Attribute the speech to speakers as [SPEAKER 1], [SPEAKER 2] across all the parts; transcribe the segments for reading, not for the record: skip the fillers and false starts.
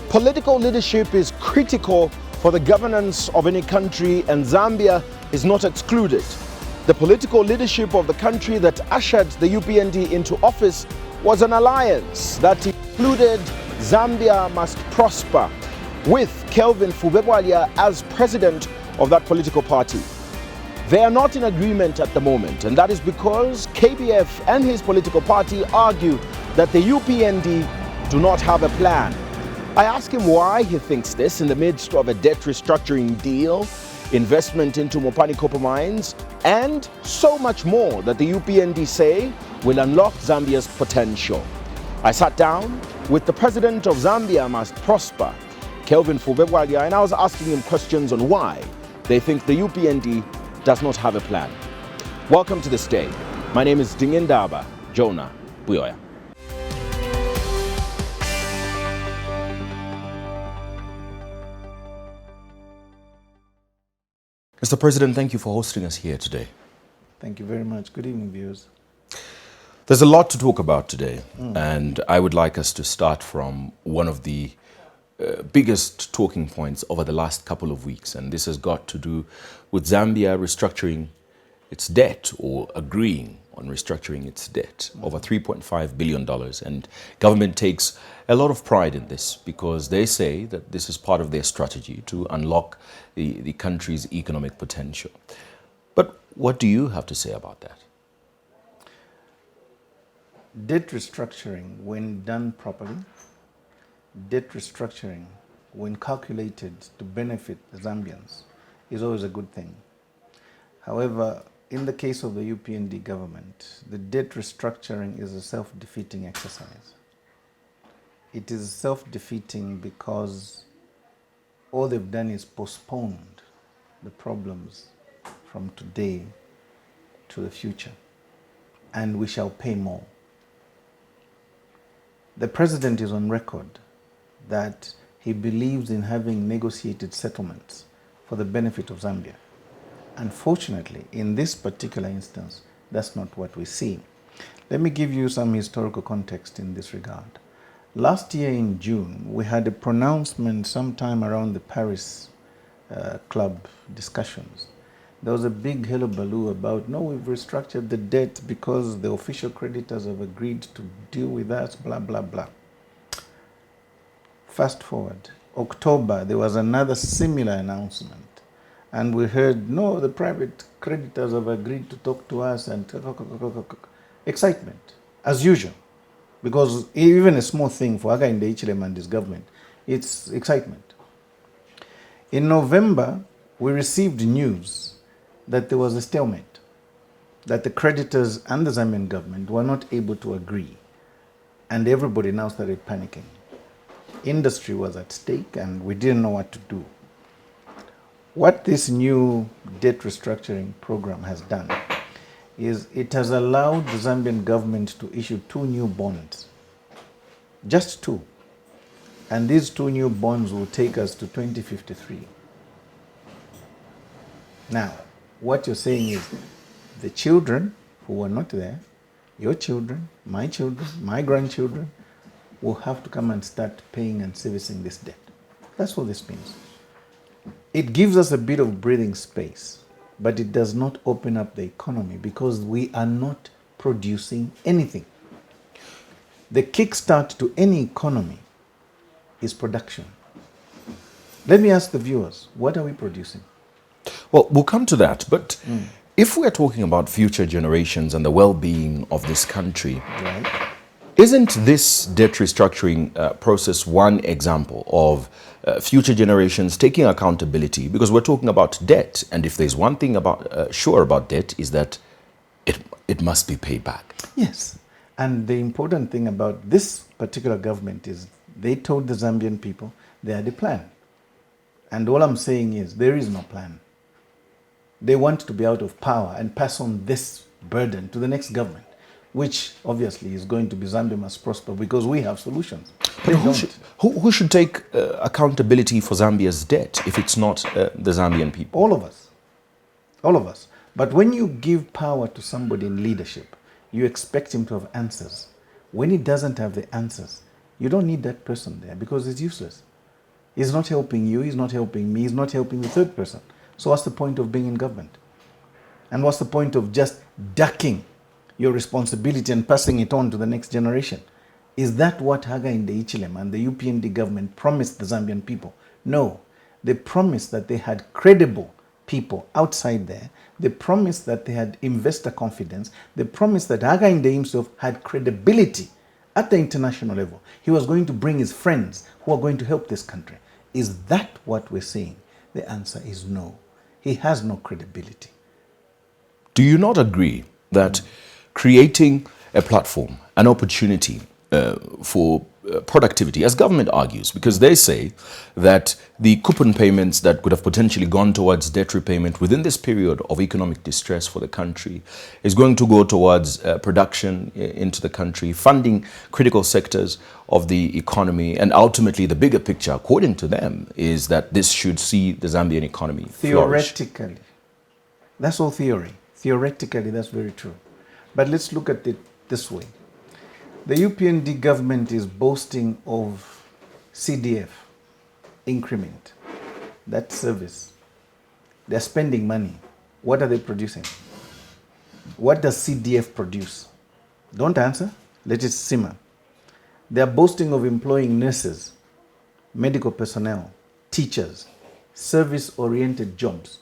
[SPEAKER 1] Political leadership is critical for the governance of any country, and Zambia is not excluded. The political leadership of the country that ushered the UPND into office was an alliance that included Zambia Must Prosper, with Kelvin Fube Bwalya as president of that political party. They are not in agreement at the moment, and that is because KBF and his political party argue that the UPND do not have a plan. I ask him why he thinks this in the midst of a debt restructuring deal, investment into Mopani copper mines, and so much more that the UPND say will unlock Zambia's potential. I sat down with the president of Zambia Must Prosper, Kelvin Fube Bwalya, and I was asking him questions on why they think the UPND does not have a plan. Welcome to this day. My name is Dingendaba Jonah Buyoya. Mr. President, thank you for hosting us here today.
[SPEAKER 2] Thank you very much. Good evening, viewers.
[SPEAKER 1] There's a lot to talk about today, and I would like us to start from one of the biggest talking points over the last couple of weeks, and this has got to do with Zambia restructuring its debt, or agreeing on restructuring its debt, over $3.5 billion. And government takes a lot of pride in this because they say that this is part of their strategy to unlock the country's economic potential. But what do you have to say about that?
[SPEAKER 2] Debt restructuring, when done properly, debt restructuring, when calculated to benefit the Zambians, is always a good thing. However, in the case of the UPND government, the debt restructuring is a self-defeating exercise. It is self-defeating because all they've done is postponed the problems from today to the future, and we shall pay more. The president is on record that he believes in having negotiated settlements for the benefit of Zambia. Unfortunately, in this particular instance, that's not what we see. Let me give you some historical context in this regard. Last year in June, we had a pronouncement sometime around the Paris Club discussions. There was a big hullabaloo about, no, we've restructured the debt because the official creditors have agreed to deal with us, blah, blah, blah. Fast forward, October, there was another similar announcement. And we heard, no, the private creditors have agreed to talk to us, and excitement, as usual. Because even a small thing for Aga Ndeichilem and his government, it's excitement. In November, we received news that there was a stalemate, that the creditors and the Zambian government were not able to agree. And everybody now started panicking. Industry was at stake, and we didn't know what to do. What this new debt restructuring program has done is it has allowed the Zambian government to issue 2 new bonds. Just 2. And these 2 new bonds will take us to 2053. Now, what you're saying is the children who were not there, your children, my grandchildren, will have to come and start paying and servicing this debt. That's what this means. It gives us a bit of breathing space, but it does not open up the economy because we are not producing anything. The kickstart to any economy is production. Let me ask the viewers, what are we producing?
[SPEAKER 1] Well, we'll come to that, but if we're talking about future generations and the well-being of this country,
[SPEAKER 2] Right.
[SPEAKER 1] Isn't this debt restructuring process one example of future generations taking accountability? Because we're talking about debt, and if there's one thing about sure about debt is that it must be paid back.
[SPEAKER 2] Yes, and the important thing about this particular government is they told the Zambian people they had a plan. And all I'm saying is there is no plan. They want to be out of power and pass on this burden to the next government, which obviously is going to be Zambia Must Prosper, because we have solutions.
[SPEAKER 1] But who should take accountability for Zambia's debt if it's not the Zambian people?
[SPEAKER 2] All of us. All of us. But when you give power to somebody in leadership, you expect him to have answers. When he doesn't have the answers, you don't need that person there because it's useless. He's not helping you, he's not helping me, he's not helping the third person. So what's the point of being in government? And what's the point of just ducking your responsibility and passing it on to the next generation? Is that what Hakainde Hichilema and the UPND government promised the Zambian people? No. They promised that they had credible people outside there. They promised that they had investor confidence. They promised that Hakainde himself had credibility at the international level. He was going to bring his friends who are going to help this country. Is that what we're seeing? The answer is no. He has no credibility.
[SPEAKER 1] Do you not agree that creating a platform, an opportunity for productivity, as government argues, because they say that the coupon payments that would have potentially gone towards debt repayment within this period of economic distress for the country is going to go towards production into the country, funding critical sectors of the economy, and ultimately the bigger picture, according to them, is that this should see the Zambian economy flourish.
[SPEAKER 2] Theoretically, that's all theory. Theoretically, that's very true. But let's look at it this way. The UPND government is boasting of CDF increment, that service. They're spending money. What are they producing? What does CDF produce? Don't answer. Let it simmer. They're boasting of employing nurses, medical personnel, teachers, service-oriented jobs,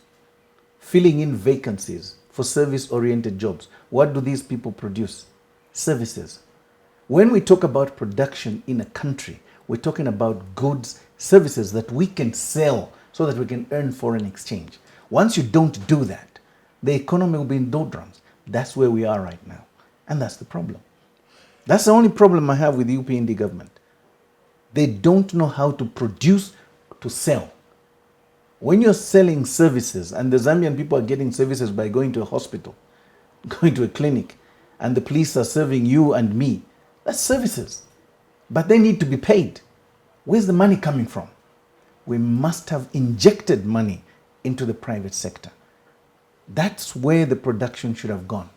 [SPEAKER 2] filling in vacancies for service-oriented jobs. What do these people produce? Services. When we talk about production in a country, we're talking about goods, services that we can sell so that we can earn foreign exchange. Once you don't do that, the economy will be in doldrums. That's where we are right now. And that's the problem. That's the only problem I have with the UPND government. They don't know how to produce, to sell. When you're selling services, and the Zambian people are getting services by going to a hospital, going to a clinic, and the police are serving you and me, that's services. But they need to be paid. Where's the money coming from? We must have injected money into the private sector. That's where the production should have gone.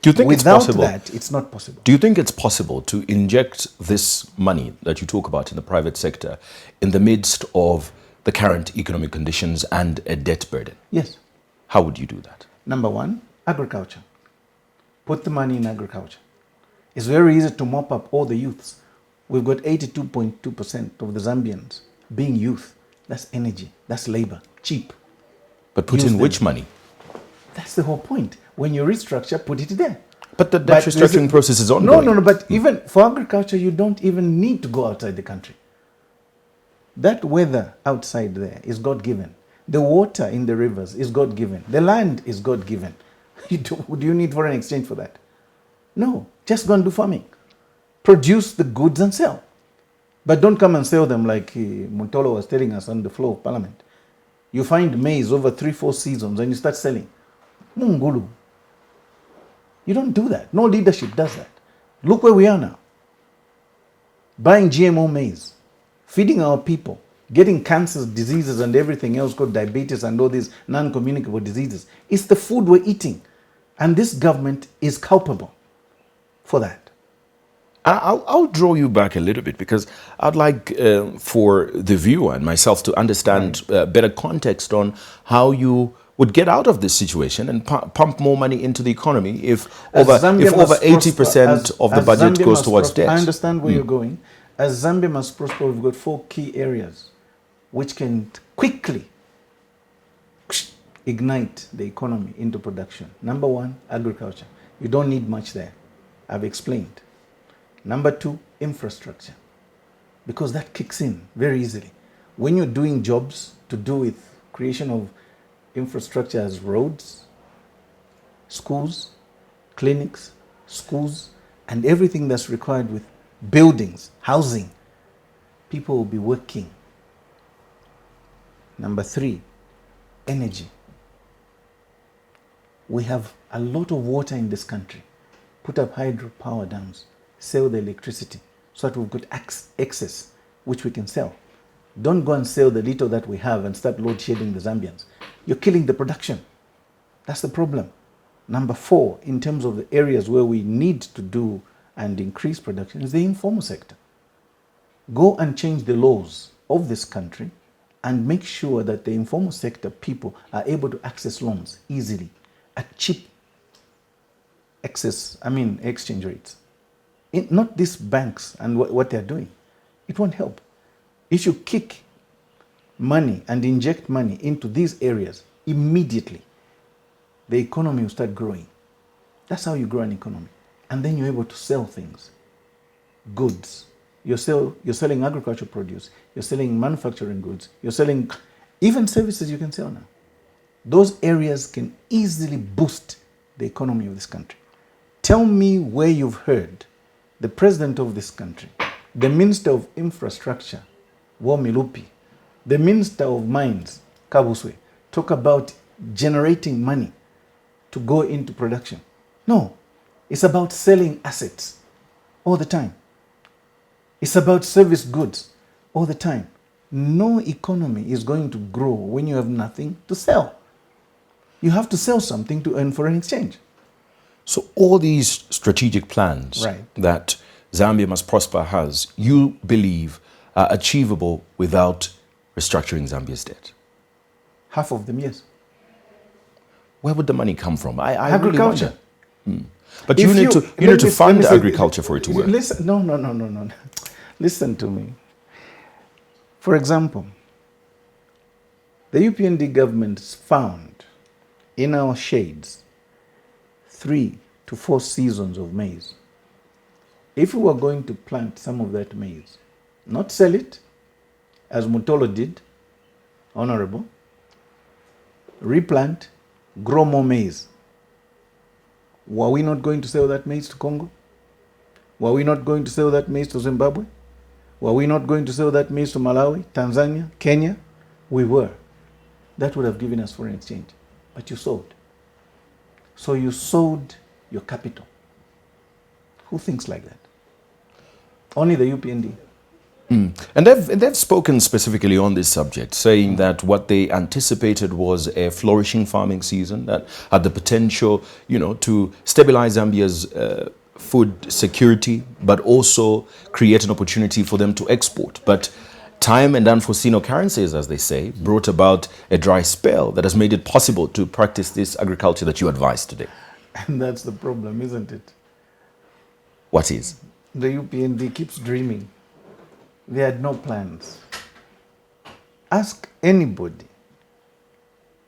[SPEAKER 1] Do you think
[SPEAKER 2] Without
[SPEAKER 1] it's possible?
[SPEAKER 2] that, it's not possible.
[SPEAKER 1] Do you think it's possible to inject this money that you talk about in the private sector in the midst of the current economic conditions and a debt burden?
[SPEAKER 2] Yes.
[SPEAKER 1] How would you do that?
[SPEAKER 2] Number one, agriculture. Put the money in agriculture. It's very easy to mop up all the youths. We've got 82.2% of the Zambians being youth. That's energy. That's labor. Cheap.
[SPEAKER 1] But put in which money?
[SPEAKER 2] That's the whole point. When you restructure, put it there.
[SPEAKER 1] But the debt restructuring process is ongoing.
[SPEAKER 2] No. But even for agriculture, you don't even need to go outside the country. That weather outside there is God-given. The water in the rivers is God-given. The land is God-given. Do you need foreign exchange for that? No. Just go and do farming. Produce the goods and sell. But don't come and sell them like Montolo was telling us on the floor of Parliament. You find maize over 3-4 seasons and you start selling. Mungulu. You don't do that. No leadership does that. Look where we are now. Buying GMO maize. Feeding our people. Getting cancers, diseases and everything else called diabetes and all these non-communicable diseases. It's the food we're eating. And this government is culpable for that.
[SPEAKER 1] I'll draw you back a little bit because I'd like for the viewer and myself to understand better context on how you would get out of this situation and pump more money into the economy if over 80% of the budget goes towards debt.
[SPEAKER 2] I understand where you're going. As Zambia Must Prosper, we've got 4 key areas which can quickly ignite the economy into production. Number 1, agriculture. You don't need much there. I've explained. Number 2, infrastructure. Because that kicks in very easily. When you're doing jobs to do with creation of infrastructure as roads, schools, clinics, schools, and everything that's required with buildings, housing, people will be working. Number 3, energy. We have a lot of water in this country. Put up hydropower dams, sell the electricity so that we've got excess, which we can sell. Don't go and sell the little that we have and start load shedding the Zambians. You're killing the production. That's the problem. Number 4, in terms of the areas where we need to do and increase production, is the informal sector. Go and change the laws of this country and make sure that the informal sector people are able to access loans easily at cheap exchange rates. Not these banks and what they're doing. It won't help. If you kick money and inject money into these areas immediately, the economy will start growing. That's how you grow an economy. And then you're able to sell things, goods. You're selling agricultural produce. You're selling manufacturing goods. You're selling even services you can sell now. Those areas can easily boost the economy of this country. Tell me where you've heard the president of this country, the Minister of Infrastructure, Womilupi, the Minister of Mines, Kabuswe, talk about generating money to go into production. No, it's about selling assets all the time. It's about service goods all the time. No economy is going to grow when you have nothing to sell. You have to sell something to earn foreign exchange.
[SPEAKER 1] So all these strategic plans that Zambia Must Prosper has, you believe are achievable without restructuring Zambia's debt?
[SPEAKER 2] Half of them, yes.
[SPEAKER 1] Where would the money come from?
[SPEAKER 2] Agriculture.
[SPEAKER 1] Really But you need to fund agriculture for it to work.
[SPEAKER 2] Listen, no. Listen to me. For example, the UPND government found in our shades 3 to 4 seasons of maize. If we were going to plant some of that maize, not sell it, as Mutolo did, Honorable, replant, grow more maize. Were we not going to sell that maize to Congo? Were we not going to sell that maize to Zimbabwe? Were we not going to sell that maize to Malawi, Tanzania, Kenya? We were. That would have given us foreign exchange. But you sold. So you sold your capital. Who thinks like that? Only the UPND.
[SPEAKER 1] And they've spoken specifically on this subject, saying that what they anticipated was a flourishing farming season that had the potential, to stabilize Zambia's food security, but also create an opportunity for them to export. But time and unforeseen occurrences, as they say, brought about a dry spell that has made it possible to practice this agriculture that you advised today.
[SPEAKER 2] And that's the problem, isn't it?
[SPEAKER 1] What is?
[SPEAKER 2] The UPND keeps dreaming. They had no plans. Ask anybody.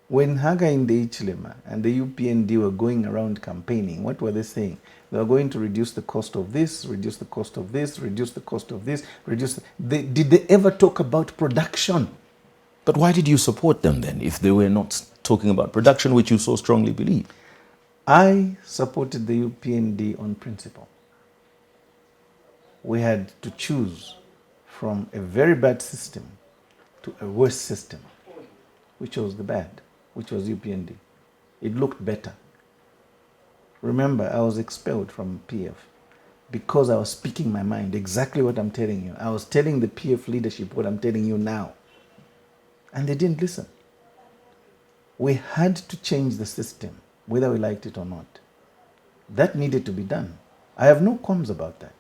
[SPEAKER 2] When Haga in the Ichilema and the UPND were going around campaigning, what were they saying? They were going to reduce the cost of this, reduce the cost of this, reduce the cost of this, did they ever talk about production?
[SPEAKER 1] But why did you support them then if they were not talking about production, which you so strongly believe?
[SPEAKER 2] I supported the UPND on principle. We had to choose from a very bad system to a worse system. Which was the bad? Which was UPND. It looked better. Remember, I was expelled from PF because I was speaking my mind, exactly what I'm telling you. I was telling the PF leadership what I'm telling you now. And they didn't listen. We had to change the system, whether we liked it or not. That needed to be done. I have no qualms about that.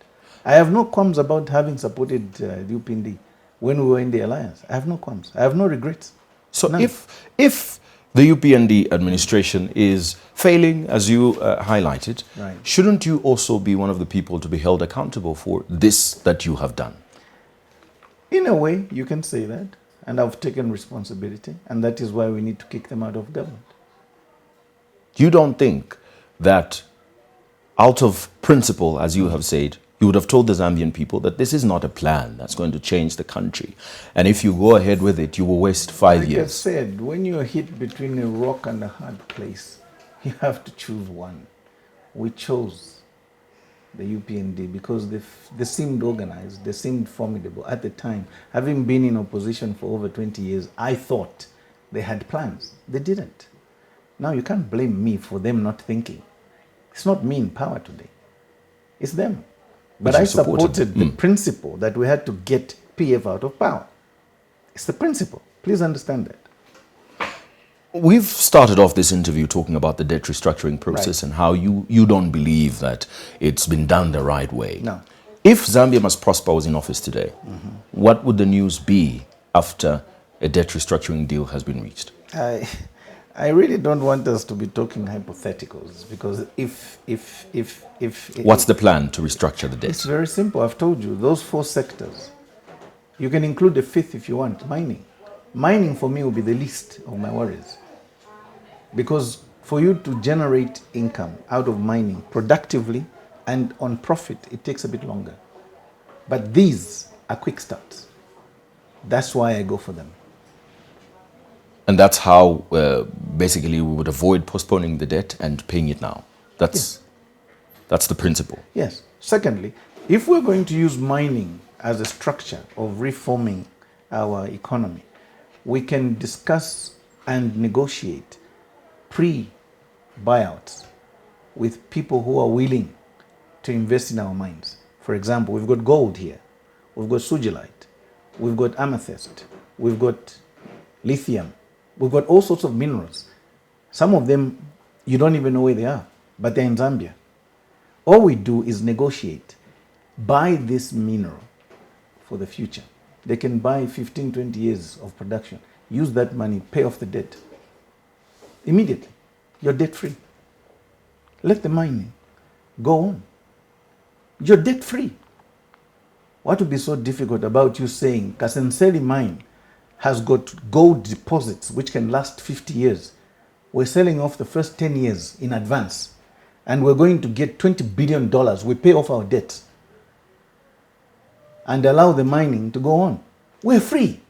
[SPEAKER 2] I have no qualms about having supported the UPND when we were in the alliance. I have no qualms. I have no regrets.
[SPEAKER 1] So if the UPND administration is failing, as you highlighted, shouldn't you also be one of the people to be held accountable for this that you have done?
[SPEAKER 2] In a way, you can say that. And I've taken responsibility. And that is why we need to kick them out of government.
[SPEAKER 1] You don't think that out of principle, as you have said, you would have told the Zambian people that this is not a plan that's going to change the country. And if you go ahead with it, you will waste 5 years.
[SPEAKER 2] Like I said, when you're hit between a rock and a hard place, you have to choose one. We chose the UPND because they seemed organized, they seemed formidable. At the time, having been in opposition for over 20 years, I thought they had plans. They didn't. Now, you can't blame me for them not thinking. It's not me in power today. It's them. But I supported the principle that we had to get PF out of power. It's the principle. Please understand that.
[SPEAKER 1] We've started off this interview talking about the debt restructuring process and how you don't believe that it's been done the right way.
[SPEAKER 2] No.
[SPEAKER 1] If Zambia Must Prosper was in office today, what would the news be after
[SPEAKER 3] a debt restructuring deal has been reached?
[SPEAKER 2] I really don't want us to be talking hypotheticals, because
[SPEAKER 3] What's the plan to restructure the debt?
[SPEAKER 2] It's very simple. I've told you, those 4 sectors. You can include a 5th if you want, mining. Mining for me will be the least of my worries. Because for you to generate income out of mining productively and on profit, it takes a bit longer. But these are quick starts. That's why I go for them.
[SPEAKER 3] And that's how basically we would avoid postponing the debt and paying it now. That's the principle.
[SPEAKER 2] Yes. Secondly, if we're going to use mining as a structure of reforming our economy, we can discuss and negotiate pre-buyouts with people who are willing to invest in our mines. For example, we've got gold here, we've got sugilite, we've got amethyst, we've got lithium, we've got all sorts of minerals. Some of them you don't even know where they are, but they're in Zambia. All we do is negotiate, buy this mineral for the future. They can buy 15, 20 years of production, use that money, pay off the debt. Immediately, you're debt free. Let the mining go on. You're debt free. What would be so difficult about you saying Kasenseli mine has got gold deposits which can last 50 years? We're selling off the first 10 years in advance, and we're going to get $20 billion. We pay off our debt and allow the mining to go on. We're free.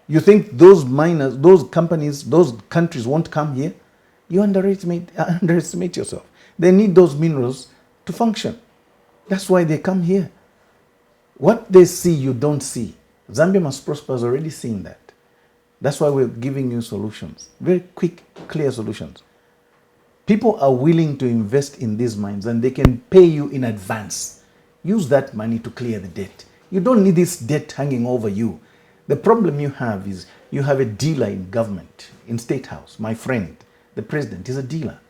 [SPEAKER 2] You think those miners, those companies, those countries won't come here? You underestimate yourself. They need those minerals to function. That's why they come here. What they see, you don't see. Zambia Must Prosper has already seen that. That's why we're giving you solutions. Very quick, clear solutions. People are willing to invest in these mines, and they can pay you in advance. Use that money to clear the debt. You don't need this debt hanging over you. The problem you have is you have a dealer in government, in State House. My friend, the president, is a dealer.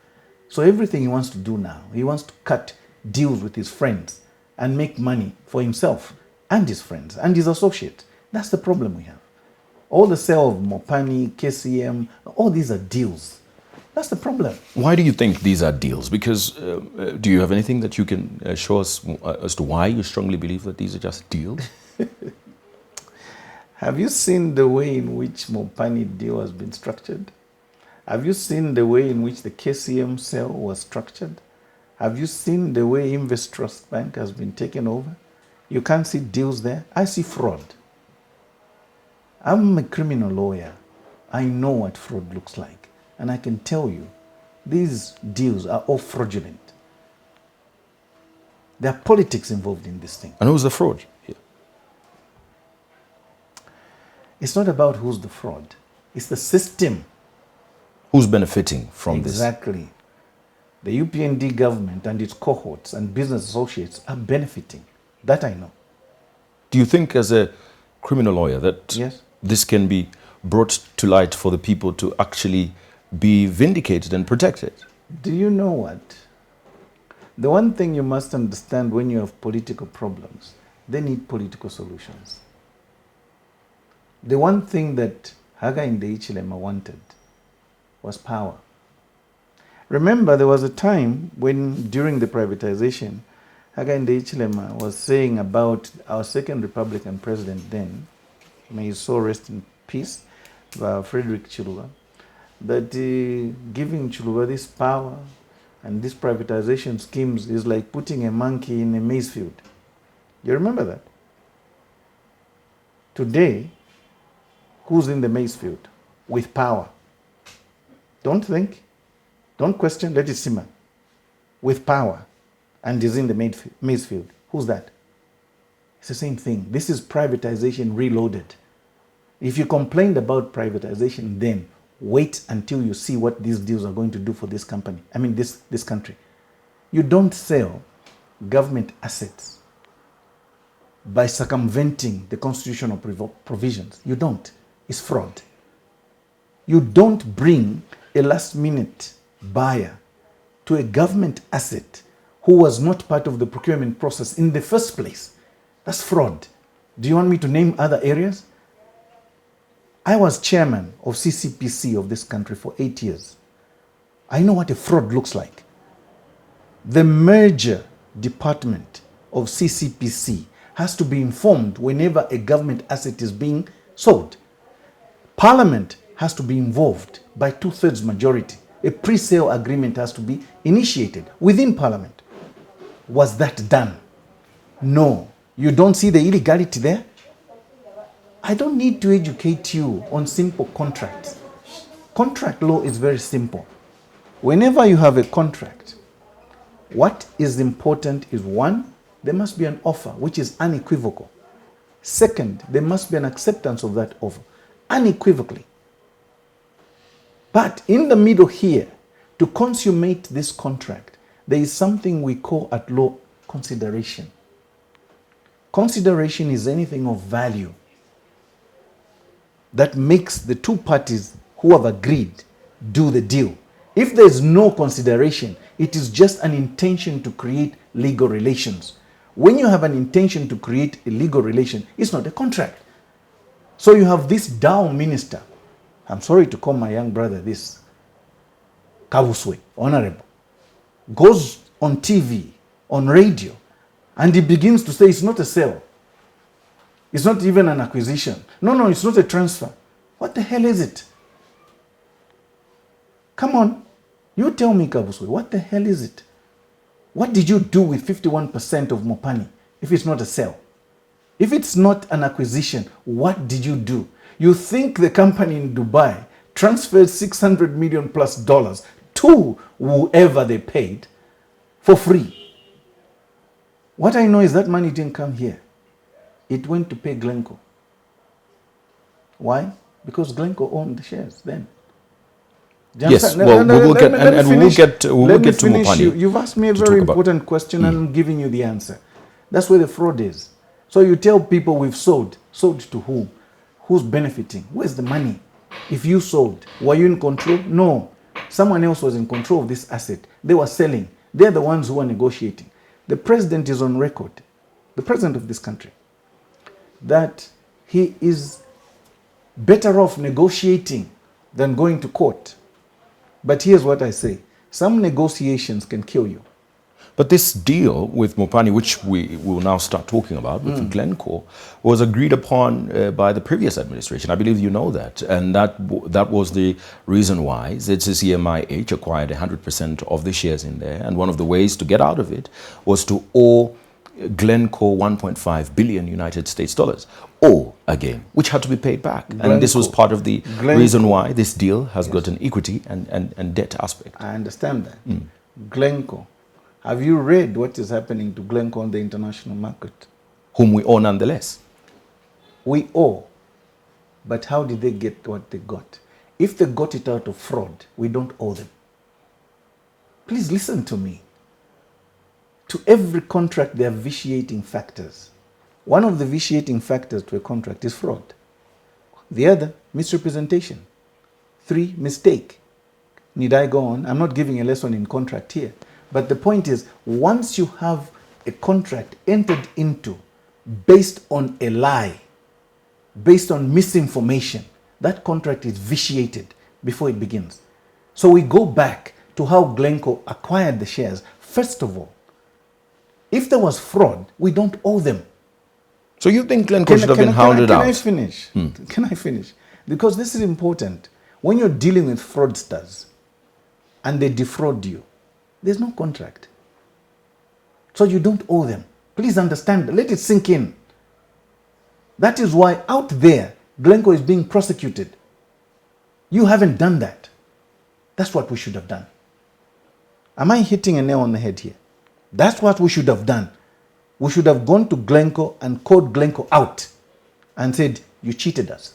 [SPEAKER 2] So everything he wants to do now, he wants to cut deals with his friends and make money for himself and his friends and his associates. That's the problem we have. All the sale of Mopani, KCM, all these are deals. That's the problem.
[SPEAKER 3] Why do you think these are deals? Because do you have anything that you can show us as to why you strongly believe that these are just deals?
[SPEAKER 2] Have you seen the way in which Mopani deal has been structured? Have you seen the way in which the KCM sale was structured? Have you seen the way Investrust Bank has been taken over? You can't see deals there. I see fraud. I'm a criminal lawyer. I know what fraud looks like. And I can tell you, these deals are all fraudulent. There are politics involved in this thing.
[SPEAKER 3] And who's the fraud here?
[SPEAKER 2] It's not about who's the fraud. It's the system.
[SPEAKER 3] Who's benefiting from this?
[SPEAKER 2] Exactly. The UPND government and its cohorts and business associates are benefiting. That I know.
[SPEAKER 3] Do you think, as a criminal lawyer, that
[SPEAKER 2] Yes.
[SPEAKER 3] this can be brought to light for the people to actually be vindicated and protected?
[SPEAKER 2] Do you know what? The one thing you must understand when you have political problems, they need political solutions. The one thing that Hakainde Hichilema wanted was power. Remember, there was a time when, during the privatization, Hakainde Hichilema was saying about our second Republican president then, may his soul rest in peace, Frederick Chiluba, that giving Chiluba this power and these privatization schemes is like putting a monkey in a maize field. You remember that? Today, who's in the maize field with power? Don't think, don't question, let it simmer. With power, and is in the maize field. Who's that? It's the same thing. This is privatization reloaded. If you complained about privatization then, wait until you see what these deals are going to do for this company. I mean, this country. You don't sell government assets by circumventing the constitutional provisions. You don't. It's fraud. You don't bring a last-minute buyer to a government asset who was not part of the procurement process in the first place. That's fraud. Do you want me to name other areas? I was chairman of CCPC of this country for 8 years. I know what a fraud looks like. The merger department of CCPC has to be informed whenever a government asset is being sold. Parliament has to be involved by 2/3 majority. A pre-sale agreement has to be initiated within Parliament. Was that done? No. You don't see the illegality there? I don't need to educate you on simple contracts. Contract law is very simple. Whenever you have a contract, what is important is, one, there must be an offer which is unequivocal. Second, there must be an acceptance of that offer unequivocally. But in the middle here, to consummate this contract, there is something we call at law consideration. Consideration is anything of value that makes the two parties who have agreed do the deal. If there is no consideration, it is just an intention to create legal relations. When you have an intention to create a legal relation, it's not a contract. So you have this Dow minister, I'm sorry to call my young brother this, Kavuswe, honorable, goes on TV, on radio, and he begins to say it's not a sale. It's not even an acquisition. No, it's not a transfer. What the hell is it? Come on, you tell me, Kabuswe, what the hell is it? What did you do with 51% of Mopani if it's not a sale? If it's not an acquisition, what did you do? You think the company in Dubai transferred $600 million plus to whoever they paid for free. What I know is that money didn't come here. It went to pay Glencore. Why? Because Glencore owned the shares then.
[SPEAKER 3] Yes, well, we will get, and we will get to Mopani.
[SPEAKER 2] You've asked me a very important question and I'm giving you the answer. That's where the fraud is. So you tell people we've sold. Sold to whom? Who's benefiting? Where's the money? If you sold, were you in control? No. Someone else was in control of this asset. They were selling. They're the ones who are negotiating. The president is on record, the president of this country, that he is better off negotiating than going to court. But here's what I say. Some negotiations can kill you.
[SPEAKER 3] But this deal with Mopani, which we will now start talking about, with Glencore, was agreed upon by the previous administration. I believe you know that. And that was the reason why ZCCMIH acquired 100% of the shares in there. And one of the ways to get out of it was to owe Glencore 1.5 billion United States dollars. Or again, which had to be paid back. Glencore, and this was part of the reason why this deal has got an equity and debt aspect.
[SPEAKER 2] I understand that. Glencore. Have you read what is happening to Glencore on the international market?
[SPEAKER 3] Whom we owe nonetheless.
[SPEAKER 2] We owe. But how did they get what they got? If they got it out of fraud, we don't owe them. Please listen to me. To every contract, there are vitiating factors. One of the vitiating factors to a contract is fraud. The other, misrepresentation. 3, mistake. Need I go on? I'm not giving a lesson in contract here. But the point is, once you have a contract entered into based on a lie, based on misinformation, that contract is vitiated before it begins. So we go back to how Glencore acquired the shares. First of all, if there was fraud, we don't owe them.
[SPEAKER 3] So you think Glencore should have been hounded out?
[SPEAKER 2] Can I finish? Can I finish? Because this is important. When you're dealing with fraudsters and they defraud you, there's no contract. So you don't owe them. Please understand, let it sink in. That is why out there, Glencore is being prosecuted. You haven't done that. That's what we should have done. Am I hitting a nail on the head here? That's what we should have done. We should have gone to Glencore and called Glencore out and said, you cheated us.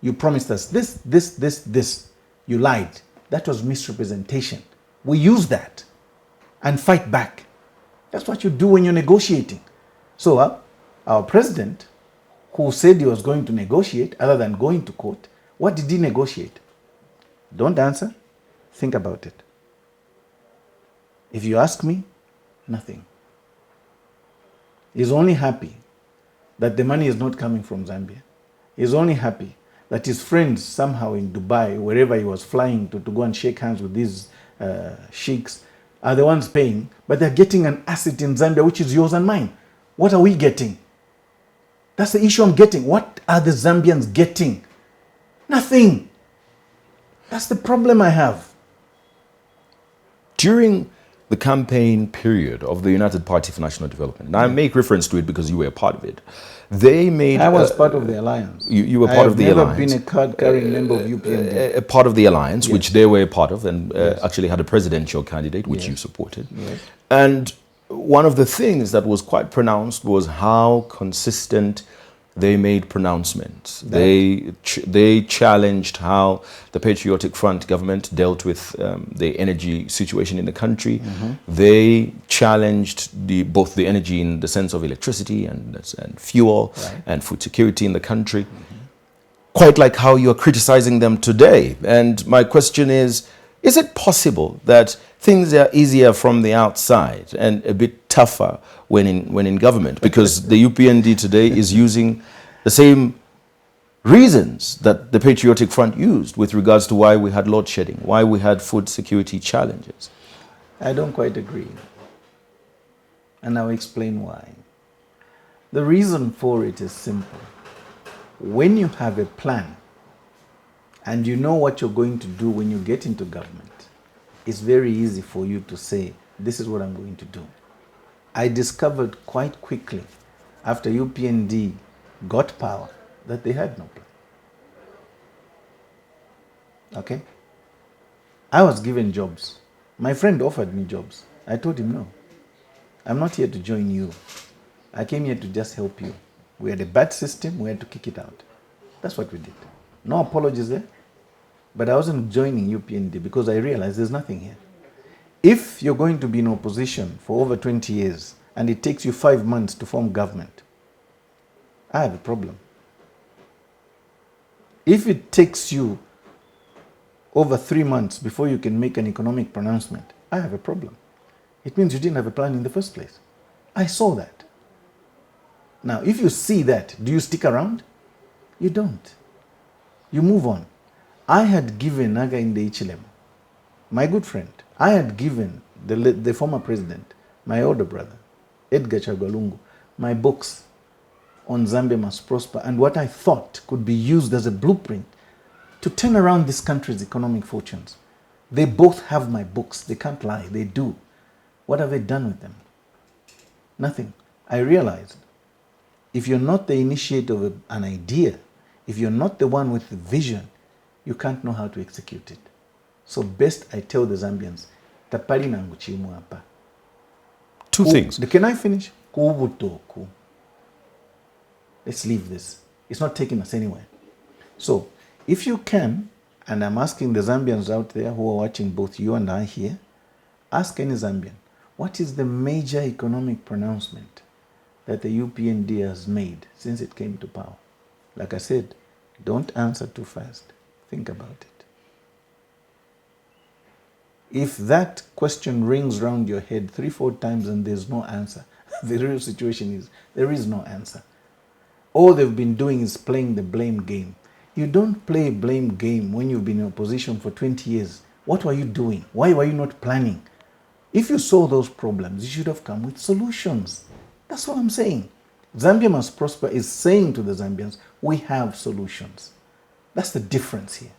[SPEAKER 2] You promised us this. You lied. That was misrepresentation. We use that and fight back. That's what you do when you're negotiating. So our president, who said he was going to negotiate other than going to court, what did he negotiate? Don't answer. Think about it. If you ask me, nothing. He's only happy that the money is not coming from Zambia. He's only happy that his friends somehow in Dubai, wherever he was flying to go and shake hands with these sheikhs, are the ones paying, but they're getting an asset in Zambia, which is yours and mine. What are we getting? That's the issue I'm getting. What are the Zambians getting? Nothing. That's the problem I have.
[SPEAKER 3] During the campaign period of the United Party for National Development, and I make reference to it because you were a part of it, they made...
[SPEAKER 2] I was part of the alliance.
[SPEAKER 3] You were part of the alliance.
[SPEAKER 2] I have never been a card-carrying member of UPND.
[SPEAKER 3] A part of the alliance,
[SPEAKER 2] Yes.
[SPEAKER 3] which they were a part of, and
[SPEAKER 2] Yes.
[SPEAKER 3] actually had a presidential candidate, which
[SPEAKER 2] Yes.
[SPEAKER 3] you supported.
[SPEAKER 2] Yes.
[SPEAKER 3] And one of the things that was quite pronounced was how consistent they made pronouncements. They challenged how the Patriotic Front government dealt with the energy situation in the country.
[SPEAKER 2] Mm-hmm.
[SPEAKER 3] They challenged both the energy in the sense of electricity and fuel,
[SPEAKER 2] Right.
[SPEAKER 3] and food security in the country. Quite like how you're criticizing them today. And my question is it possible that things are easier from the outside and a bit tougher when in government? Because the UPND today is using the same reasons that the Patriotic Front used with regards to why we had load shedding, why we had food security challenges.
[SPEAKER 2] I don't quite agree. And I'll explain why. The reason for it is simple. When you have a plan and you know what you're going to do when you get into government, it's very easy for you to say, this is what I'm going to do. I discovered quite quickly after UPND got power that they had no plan. Okay? I was given jobs. My friend offered me jobs. I told him no. I'm not here to join you. I came here to just help you. We had a bad system, we had to kick it out. That's what we did. No apologies there. But I wasn't joining UPND because I realized there's nothing here. If you're going to be in opposition for over 20 years and it takes you 5 months to form government, I have a problem. If it takes you over 3 months before you can make an economic pronouncement, I have a problem. It means you didn't have a plan in the first place. I saw that. Now, if you see that, do you stick around? You don't. You move on. I had given Naga in the Ichilem, my good friend, I had given the former president, my older brother, Edgar Chagwalungu, my books on Zambia Must Prosper and what I thought could be used as a blueprint to turn around this country's economic fortunes. They both have my books. They can't lie. They do. What have they done with them? Nothing. I realized if you're not the initiator of an idea, if you're not the one with the vision, you can't know how to execute it. So best I tell the Zambians, tapali nangu chimu hapa.
[SPEAKER 3] Two things.
[SPEAKER 2] Can I finish? Kubutoku. Let's leave this. It's not taking us anywhere. So if you can, and I'm asking the Zambians out there who are watching both you and I here, ask any Zambian, what is the major economic pronouncement that the UPND has made since it came to power? Like I said, don't answer too fast. Think about it. If that question rings round your head 3-4 times and there's no answer, the real situation is there is no answer. All they've been doing is playing the blame game. You don't play a blame game when you've been in opposition for 20 years. What were you doing? Why were you not planning? If you saw those problems, you should have come with solutions. That's what I'm saying. Zambia Must Prosper is saying to the Zambians, we have solutions. That's the difference here.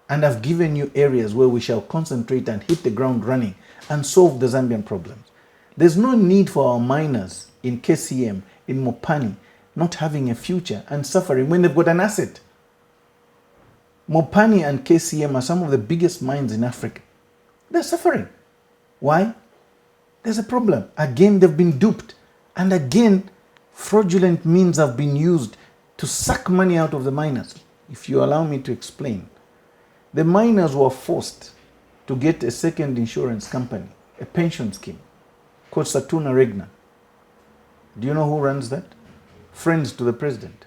[SPEAKER 2] And I've given you areas where we shall concentrate and hit the ground running and solve the Zambian problems. There's no need for our miners in KCM, in Mopani, not having a future and suffering when they've got an asset. Mopani and KCM are some of the biggest mines in Africa. They're suffering. Why? There's a problem. Again, they've been duped. And again, fraudulent means have been used to suck money out of the miners. If you allow me to explain, the miners were forced to get a second insurance company, a pension scheme, called Satuna Regna. Do you know who runs that? Friends to the president,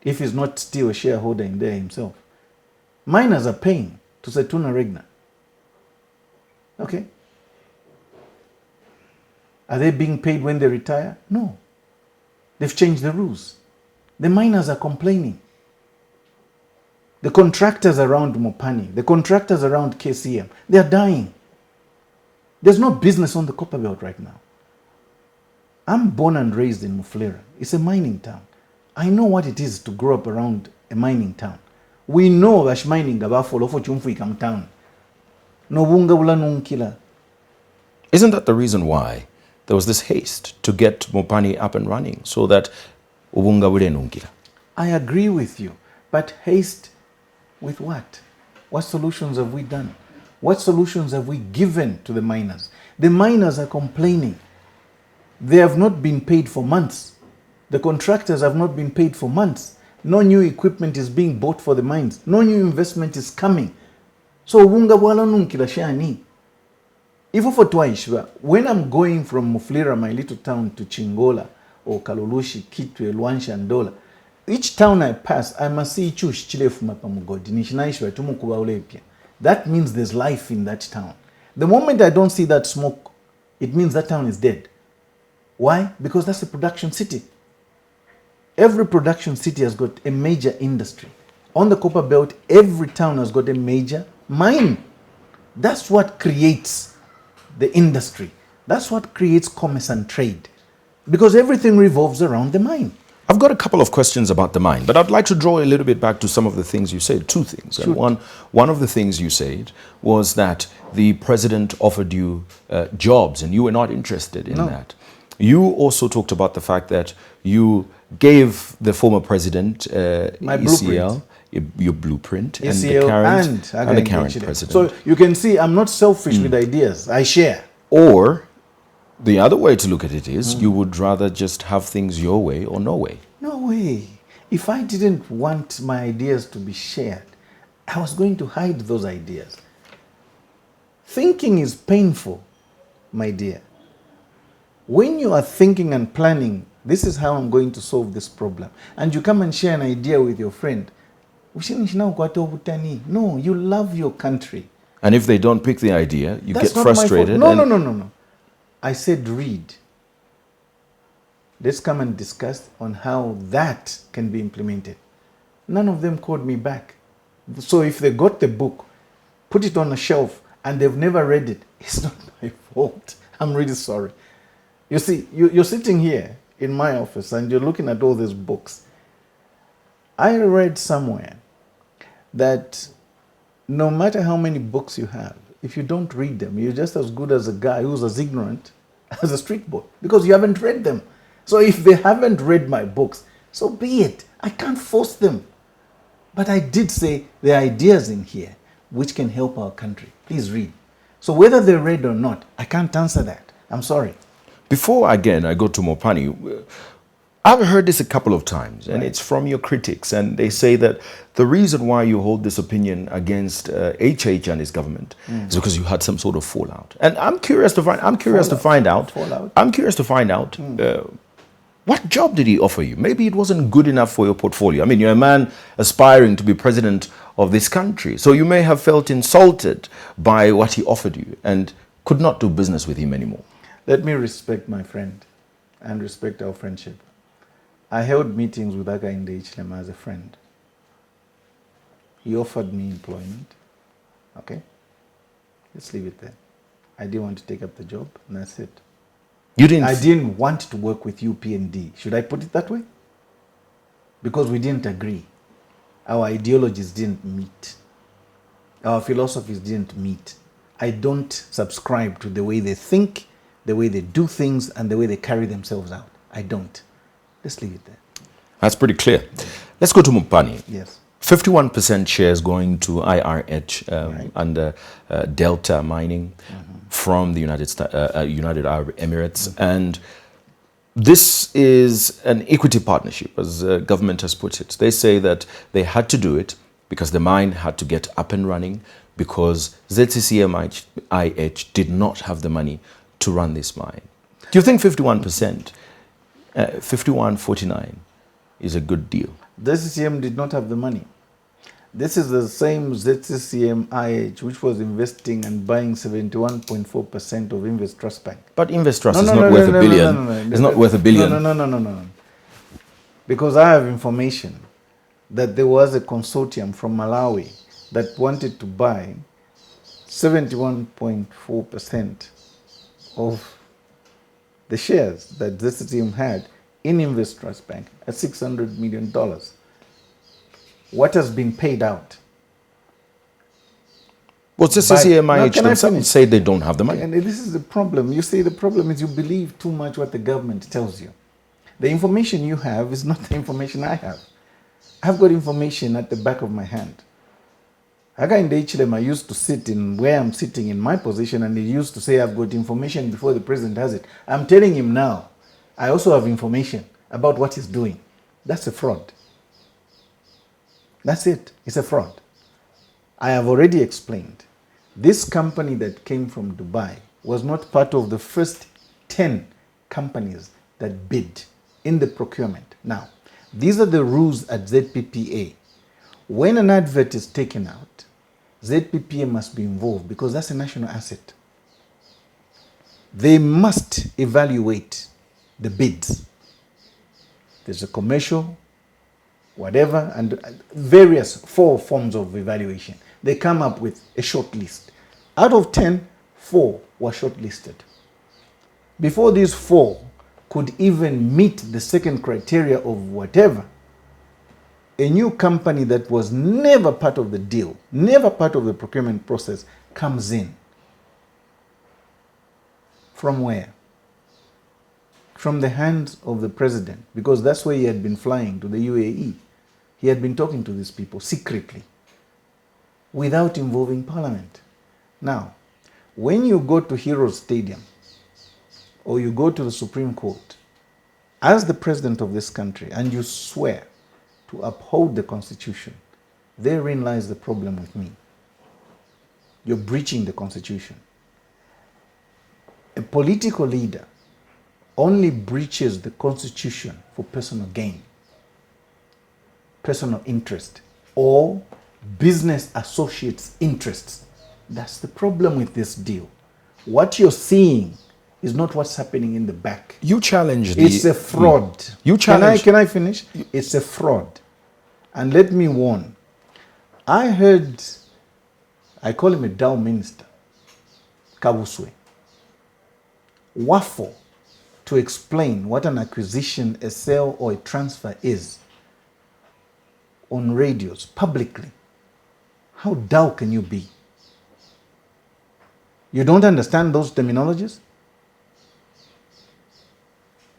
[SPEAKER 2] if he's not still a shareholder in there himself. Miners are paying to Satuna Regna. Okay. Are they being paid when they retire? No. They've changed the rules. The miners are complaining. The contractors around Mopani, the contractors around KCM, they are dying. There's no business on the copper belt right now. I'm born and raised in Mufulira. It's a mining town. I know what it is to grow up around a mining town. We know that mining gabafolo for chumfuikam town. No bunga bula nunkila.
[SPEAKER 3] Isn't that the reason why there was this haste to get Mopani up and running so that ubunga bule nunkila?
[SPEAKER 2] I agree with you, but haste with what? What solutions have we done? What solutions have we given to the miners? The miners are complaining. They have not been paid for months. The contractors have not been paid for months. No new equipment is being bought for the mines. No new investment is coming. So wunga bwala nunkila shani. Even for Twaishwa, when I'm going from Mufulira, my little town, to Chingola or Kalulushi, Kitwe, Luansha, and Dola, each town I pass, I must see chush chilefu mapamugodi nishinaishwa tumukuba ulepia. That means there's life in that town. The moment I don't see that smoke, it means that town is dead. Why? Because that's a production city. Every production city has got a major industry. On the copper belt, every town has got a major mine. That's what creates the industry. That's what creates commerce and trade. Because everything revolves around the mine.
[SPEAKER 3] I've got a couple of questions about the mine, but I'd like to draw a little bit back to some of the things you said. Two things. And one of the things you said was that the president offered you jobs and you were not interested in that. You also talked about the fact that you gave the former president
[SPEAKER 2] my
[SPEAKER 3] ECL, your blueprint,
[SPEAKER 2] ECL
[SPEAKER 3] and the current president.
[SPEAKER 2] So you can see I'm not selfish with ideas. I share.
[SPEAKER 3] Or the other way to look at it is you would rather just have things your way or no way.
[SPEAKER 2] No way. If I didn't want my ideas to be shared, I was going to hide those ideas. Thinking is painful, my dear. When you are thinking and planning, this is how I'm going to solve this problem, and you come and share an idea with your friend, no, you love your country.
[SPEAKER 3] And if they don't pick the idea, you
[SPEAKER 2] That's
[SPEAKER 3] get
[SPEAKER 2] not my fault.
[SPEAKER 3] frustrated.
[SPEAKER 2] No. I said read. Let's come and discuss on how that can be implemented. None of them called me back. So if they got the book, put it on a shelf, and they've never read it, it's not my fault. I'm really sorry. You see, you're sitting here in my office and you're looking at all these books. I read somewhere that no matter how many books you have, if you don't read them, you're just as good as a guy who's as ignorant as a street boy, because you haven't read them. So if they haven't read my books, so be it. I can't force them. But I did say there are ideas in here which can help our country. Please read. So whether they're read or not, I can't answer that. I'm sorry.
[SPEAKER 3] Before, again, I go to Mopani, I've heard this a couple of times, and it's from your critics, and they say that the reason why you hold this opinion against HH and his government is because you had some sort of fallout. And I'm curious to find out. What job did he offer you? Maybe it wasn't good enough for your portfolio. I mean, you're a man aspiring to be president of this country, so you may have felt insulted by what he offered you and could not do business with him anymore.
[SPEAKER 2] Let me respect my friend and respect our friendship. I held meetings with that guy in the Ichlema as a friend. He offered me employment. Okay? Let's leave it there. I didn't want to take up the job, and that's it. I didn't want to work with UPND. Should I put it that way? Because we didn't agree. Our ideologies didn't meet. Our philosophies didn't meet. I don't subscribe to the way they think, the way they do things, and the way they carry themselves out. I don't. Let's leave it there.
[SPEAKER 3] That's pretty clear. Let's go to Mopani.
[SPEAKER 2] Yes.
[SPEAKER 3] 51% shares going to IRH under Delta Mining from the United Arab Emirates. And this is an equity partnership, as government has put it. They say that they had to do it because the mine had to get up and running, because ZCCM-IH did not have the money to run this mine. Do you think 51%, 51-49 is a good deal?
[SPEAKER 2] ZCCM did not have the money. This is the same ZCCM-IH which was investing and buying 71.4% of Investrust Bank.
[SPEAKER 3] But Investrust is not worth a billion. It's not worth a billion.
[SPEAKER 2] No. Because I have information that there was a consortium from Malawi that wanted to buy 71.4% of the shares that ZTM had in Investrust Bank at $600 million. What has been paid out?
[SPEAKER 3] Well, CCMIH
[SPEAKER 2] Can I
[SPEAKER 3] themselves
[SPEAKER 2] finish?
[SPEAKER 3] say they don't have the money.
[SPEAKER 2] And this is the problem. You see, the problem is you believe too much what the government tells you. The information you have is not the information I have. I've got information at the back of my hand. Aga in the HLM, I used to sit in where I'm sitting in my position, and he used to say, I've got information before the president has it. I'm telling him now, I also have information about what he's doing. That's a fraud. That's it. It's a fraud. I have already explained. This company that came from Dubai was not part of the first 10 companies that bid in the procurement. Now, these are the rules at ZPPA. When an advert is taken out, ZPPA must be involved because that's a national asset. They must evaluate the bids. There's a commercial, whatever, and various 4 forms of evaluation. They come up with a short list. Out of 10, 4 were shortlisted. Before these 4 could even meet the second criteria of whatever, a new company that was never part of the deal, never part of the procurement process, comes in. From where? From the hands of the president, because that's where he had been flying, to the UAE. He had been talking to these people secretly, without involving parliament. Now, when you go to Heroes Stadium, or you go to the Supreme Court, as the president of this country, and you swear to uphold the Constitution, therein lies the problem with me. You're breaching the Constitution. A political leader only breaches the Constitution for personal gain, personal interest, or business associates' interests. That's the problem with this deal. What you're seeing is not what's happening in the back.
[SPEAKER 3] You challenge the...
[SPEAKER 2] It's a fraud.
[SPEAKER 3] You challenge...
[SPEAKER 2] Can I finish? It's a fraud. And let me warn. I heard, I call him a Dow minister, Kabuswe, waffle to explain what an acquisition, a sale, or a transfer is on radios, publicly. How dull can you be? You don't understand those terminologies?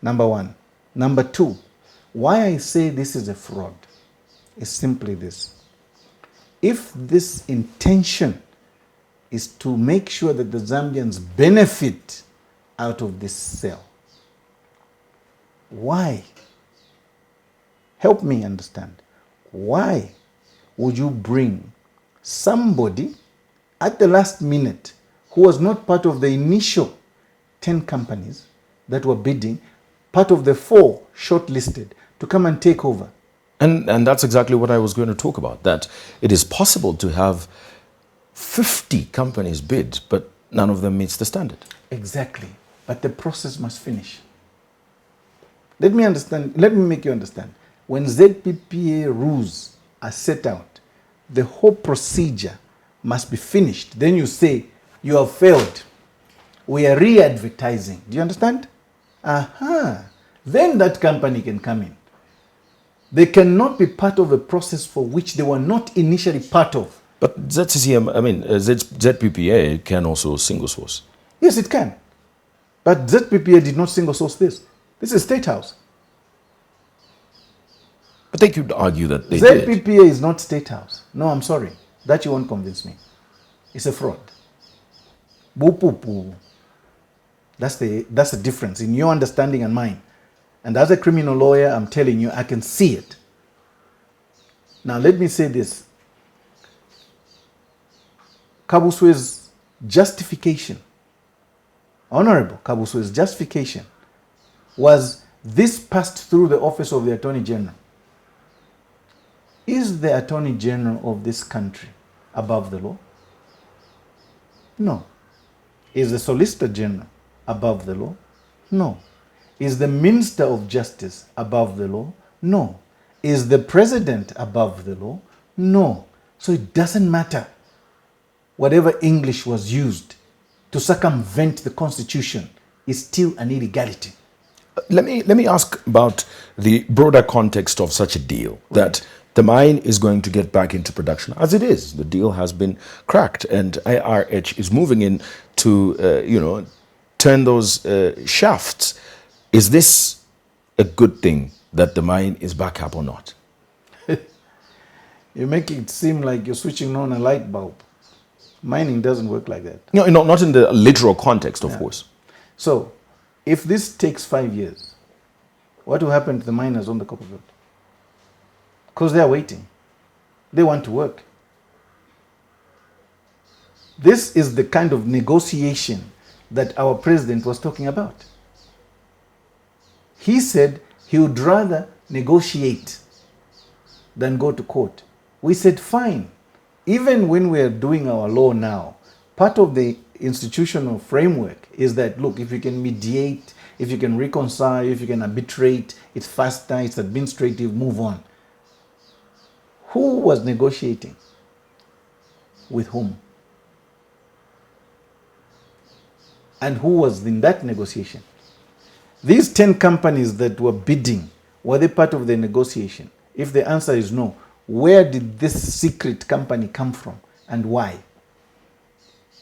[SPEAKER 2] Number one. Number two, why I say this is a fraud is simply this. If this intention is to make sure that the Zambians benefit out of this sale, why? Help me understand. Why would you bring somebody at the last minute who was not part of the initial 10 companies that were bidding, part of the 4 shortlisted, to come and take over?
[SPEAKER 3] And that's exactly what I was going to talk about, that it is possible to have 50 companies bid, but none of them meets the standard.
[SPEAKER 2] Exactly. But the process must finish. Let me make you understand. When ZPPA rules are set out, the whole procedure must be finished. Then you say, you have failed. We are re-advertising. Do you understand? Aha. Then that company can come in. They cannot be part of a process for which they were not initially part of.
[SPEAKER 3] But ZPPA can also single source.
[SPEAKER 2] Yes, it can. But ZPPA did not single source this. This is State House.
[SPEAKER 3] But they could argue that they did.
[SPEAKER 2] ZPPA is not State House. No, I'm sorry. That you won't convince me. It's a fraud. Boo-poo-poo. That's the difference in your understanding and mine. And as a criminal lawyer, I'm telling you, I can see it. Now, let me say this. Kabuswe's justification, Honorable Kabuswe's justification, was this passed through the office of the Attorney General. Is the Attorney General of this country above the law? No. Is the Solicitor General above the law? No. Is the Minister of Justice above the law? No. Is the president above the law? No. So it doesn't matter whatever English was used to circumvent the Constitution is still an illegality.
[SPEAKER 3] Let me ask about the broader context of such a deal, that the mine is going to get back into production, as it is. The deal has been cracked, and IRH is moving in to, turn those shafts. Is this a good thing that the mine is back up or not?
[SPEAKER 2] You make it seem like you're switching on a light bulb. Mining doesn't work like that.
[SPEAKER 3] No, not in the literal context, of course.
[SPEAKER 2] So, if this takes 5 years, what will happen to the miners on the copper belt? Because they are waiting. They want to work. This is the kind of negotiation that our president was talking about. He said he would rather negotiate than go to court. We said, fine. Even when we are doing our law now, part of the institutional framework is that, look, if you can mediate, if you can reconcile, if you can arbitrate, it's faster, it's administrative, move on. Who was negotiating? With whom? And who was in that negotiation? These 10 companies that were bidding, were they part of the negotiation? If the answer is no, where did this secret company come from and why?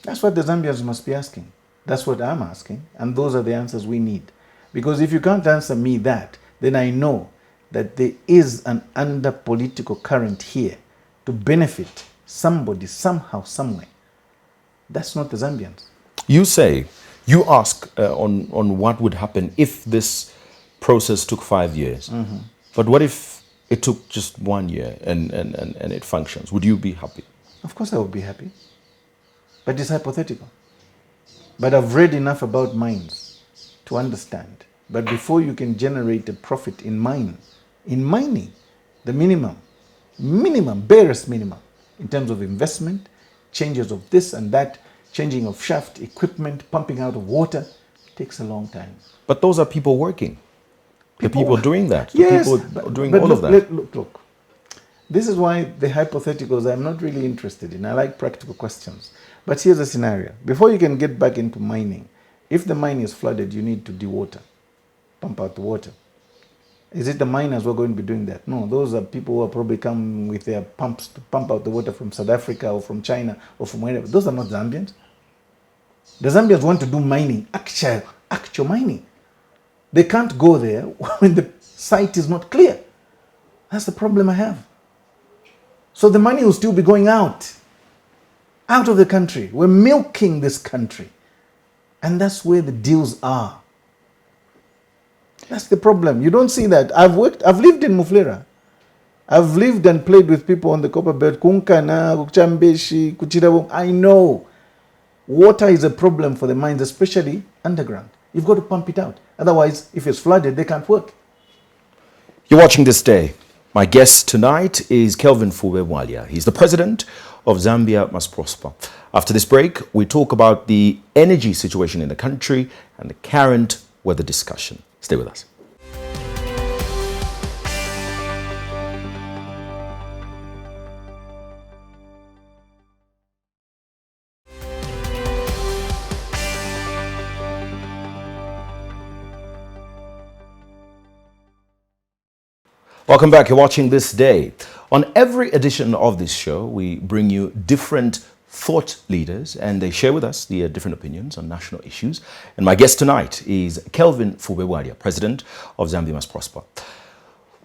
[SPEAKER 2] That's what the Zambians must be asking. That's what I'm asking, and those are the answers we need. Because if you can't answer me that, then I know that there is an under political current here to benefit somebody, somehow, somewhere. That's not the Zambians.
[SPEAKER 3] You ask on what would happen if this process took 5 years. Mm-hmm. But what if it took just 1 year and it functions? Would you be happy?
[SPEAKER 2] Of course I would be happy. But it's hypothetical. But I've read enough about mines to understand. But before you can generate a profit in mining, the minimum, barest minimum, in terms of investment, changes of this and that, changing of shaft, equipment, pumping out of water, takes a long time. But
[SPEAKER 3] those are people working. The people doing that.
[SPEAKER 2] Yes,
[SPEAKER 3] the people doing all of that.
[SPEAKER 2] Look. This is why the hypotheticals I'm not really interested in. I like practical questions. But here's a scenario. Before you can get back into mining, if the mine is flooded, you need to dewater, pump out the water. Is it the miners who are going to be doing that? No, those are people who are probably come with their pumps to pump out the water from South Africa or from China or from wherever. Those are not Zambians. The Zambians want to do mining, actual mining. They can't go there when the site is not clear. That's the problem I have. So the money will still be going out of the country. We're milking this country. And that's where the deals are. That's the problem. You don't see that. I've lived in Muflera. I've lived and played with people on the copper belt. Kunkana, Kuchambeshi, Kuchirabong. I know water is a problem for the mines, especially underground. You've got to pump it out. Otherwise, if it's flooded, they can't work.
[SPEAKER 3] You're watching This Day. My guest tonight is Kelvin Fube Bwalya. He's the president of Zambia Must Prosper. After this break, we talk about the energy situation in the country and the current weather discussion. Stay with us. Welcome back. You're watching This Day. On every edition of this show, we bring you different thought leaders and they share with us their different opinions on national issues. And my guest tonight is Kelvin Fube Bwalya, president of Zambia Must Prosper.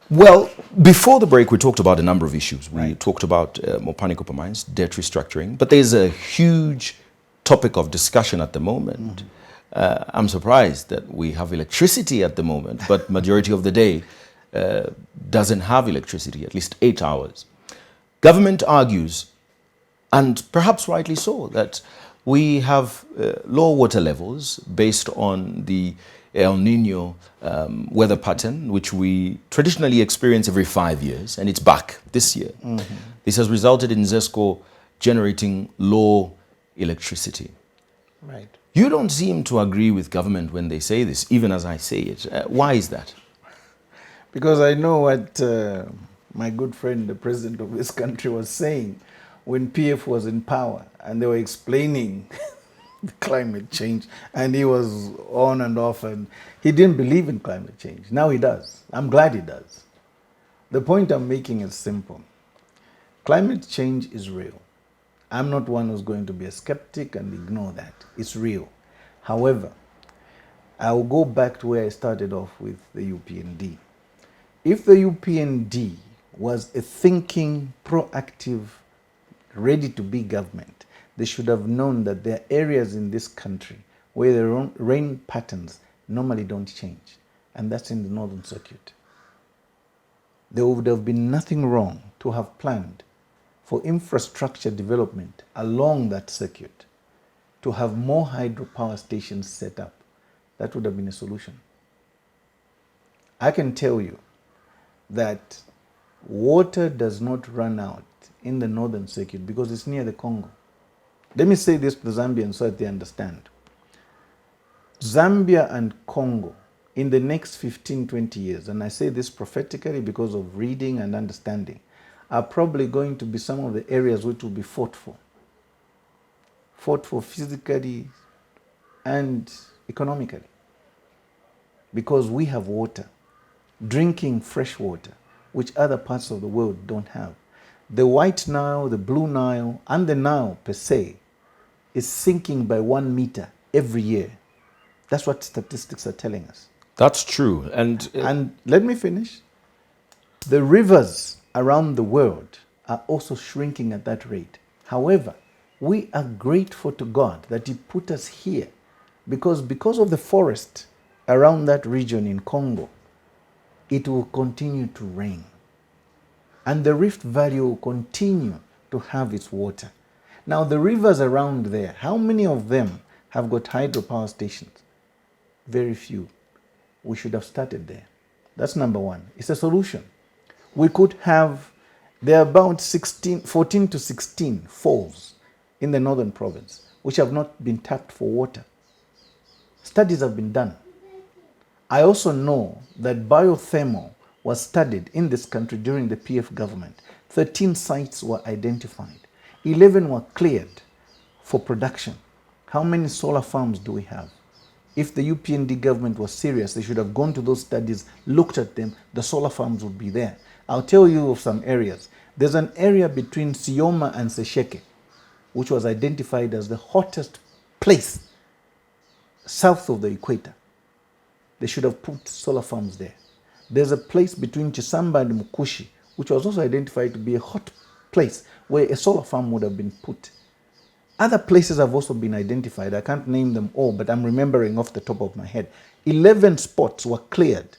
[SPEAKER 3] Well, before the break, we talked about a number of issues. We talked about Mopani Copper Mines, debt restructuring, but there's a huge topic of discussion at the moment. I'm surprised that we have electricity at the moment, but majority of the day doesn't have electricity, at least 8 hours. Government argues, and perhaps rightly so, that we have low water levels based on the El Nino weather pattern, which we traditionally experience every 5 years, and it's back this year. This has resulted in ZESCO generating low electricity.
[SPEAKER 2] Right.
[SPEAKER 3] You don't seem to agree with government when they say this, even as I say it. Why is that?
[SPEAKER 2] Because I know what my good friend, the president of this country, was saying when PF was in power and they were explaining the climate change, and he was on and off, and he didn't believe in climate change. Now he does. I'm glad he does. The point I'm making is simple. Climate change is real. I'm not one who's going to be a skeptic and ignore that. It's real. However, I'll go back to where I started off with the UPND. If the UPND was a thinking, proactive, ready-to-be government, they should have known that there are areas in this country where the rain patterns normally don't change, and that's in the Northern Circuit. There would have been nothing wrong to have planned for infrastructure development along that circuit, to have more hydropower stations set up. That would have been a solution. I can tell you that water does not run out in the Northern Circuit because it's near the Congo. Let me say this to the Zambians so that they understand. Zambia and Congo, in the next 15, 20 years, and I say this prophetically because of reading and understanding, are probably going to be some of the areas which will be fought for. Fought for physically and economically. Because we have water, drinking fresh water, which other parts of the world don't have. The White Nile, the Blue Nile, and the Nile per se is sinking by 1 meter every year. That's what statistics are telling us.
[SPEAKER 3] That's true. And
[SPEAKER 2] let me finish. The rivers around the world are also shrinking at that rate. However, we are grateful to God that He put us here because of the forest around that region in Congo, it will continue to rain. And the Rift Valley will continue to have its water. Now, the rivers around there, how many of them have got hydropower stations? Very few. We should have started there. That's number one. It's a solution. We could have, there are about 14 to 16 falls in the northern province, which have not been tapped for water. Studies have been done. I also know that biothermal was studied in this country during the PF government. 13 sites were identified. 11 were cleared for production. How many solar farms do we have? If the UPND government was serious, they should have gone to those studies, looked at them, the solar farms would be there. I'll tell you of some areas. There's an area between Sioma and Sesheke, which was identified as the hottest place south of the equator. They should have put solar farms there. There's a place between Chisamba and Mukushi, which was also identified to be a hot place where a solar farm would have been put. Other places have also been identified. I can't name them all, but I'm remembering off the top of my head. 11 spots were cleared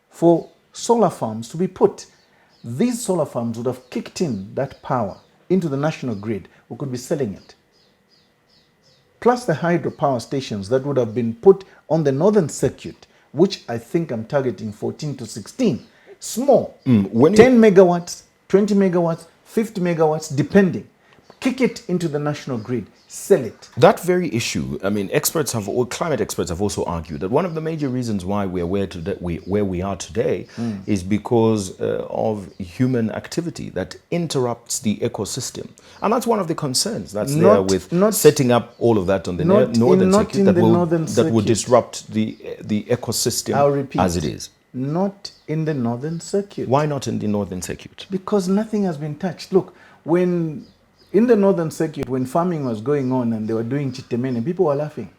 [SPEAKER 2] for solar farms to be put. These solar farms would have kicked in that power into the national grid. We could be selling it. Plus the hydropower stations that would have been put on the northern circuit, which I think I'm targeting 14 to 16. Small. 10 megawatts, 20 megawatts, 50 megawatts, depending. Kick it into the national grid, sell it.
[SPEAKER 3] that very issue, I mean, climate experts have also argued that one of the major reasons why we are where we are today is because of human activity that interrupts the ecosystem. And that's one of the concerns that's there with setting up all of that on the northern circuit that will disrupt the ecosystem as it is.
[SPEAKER 2] Not in the northern circuit.
[SPEAKER 3] Why not in the northern circuit?
[SPEAKER 2] Because nothing has been touched. Look, in the northern circuit, when farming was going on and they were doing chitemene, people were laughing.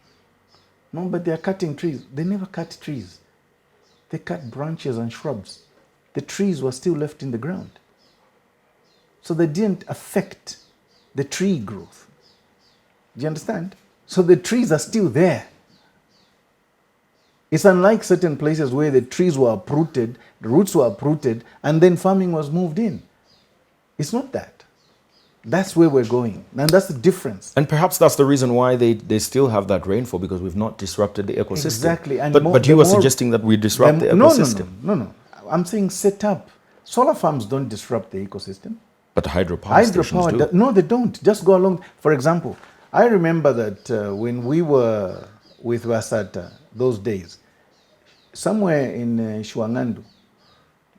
[SPEAKER 2] No, but they are cutting trees. They never cut trees. They cut branches and shrubs. The trees were still left in the ground. So they didn't affect the tree growth. Do you understand? So the trees are still there. It's unlike certain places where the trees were uprooted, the roots were uprooted, and then farming was moved in. It's not that. That's where we're going. And that's the difference.
[SPEAKER 3] And perhaps that's the reason why they still have that rainfall, because we've not disrupted the ecosystem.
[SPEAKER 2] Exactly. And
[SPEAKER 3] but you were suggesting that we disrupt the ecosystem.
[SPEAKER 2] No. I'm saying set up. Solar farms don't disrupt the ecosystem.
[SPEAKER 3] But hydropower stations do.
[SPEAKER 2] No, they don't. Just go along. For example, I remember that when we were with Wasata those days, somewhere in Shuangandu,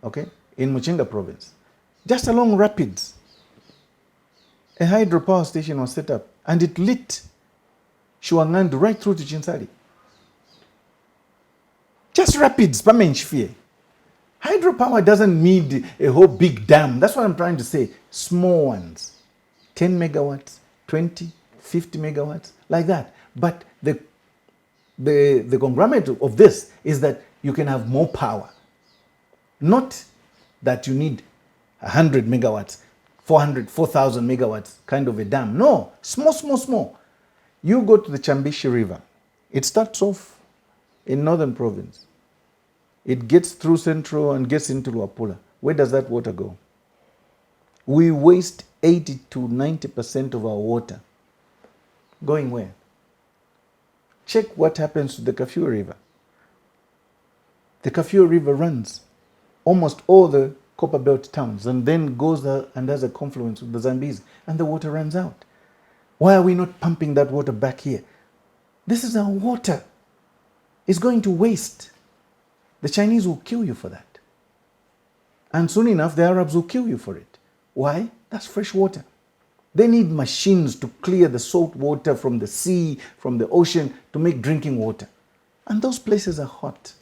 [SPEAKER 2] okay, in Muchinga province, just along rapids. A hydropower station was set up and it lit Shuangandu right through to Chinsali. Just rapids, Pamenchfie. Hydropower doesn't need a whole big dam. That's what I'm trying to say. Small ones, 10 megawatts, 20, 50 megawatts, like that. But the conglomerate of this is that you can have more power. Not that you need 100 megawatts, 4,000 megawatts kind of a dam. No, small. You go to the Chambishi River. It starts off in northern province. It gets through central and gets into Luapula. Where does that water go? We waste 80 to 90% of our water. Going where? Check what happens to the Kafue River. The Kafue River runs almost all the Copper Belt towns and then goes and has a confluence with the Zambia'S, and the water runs out. Why are we not pumping that water back here? This is our water. It's going to waste. The Chinese will kill you for that. And soon enough, the Arabs will kill you for it. Why? That's fresh water. They need machines to clear the salt water from the sea, from the ocean, to make drinking water. And those places are hot.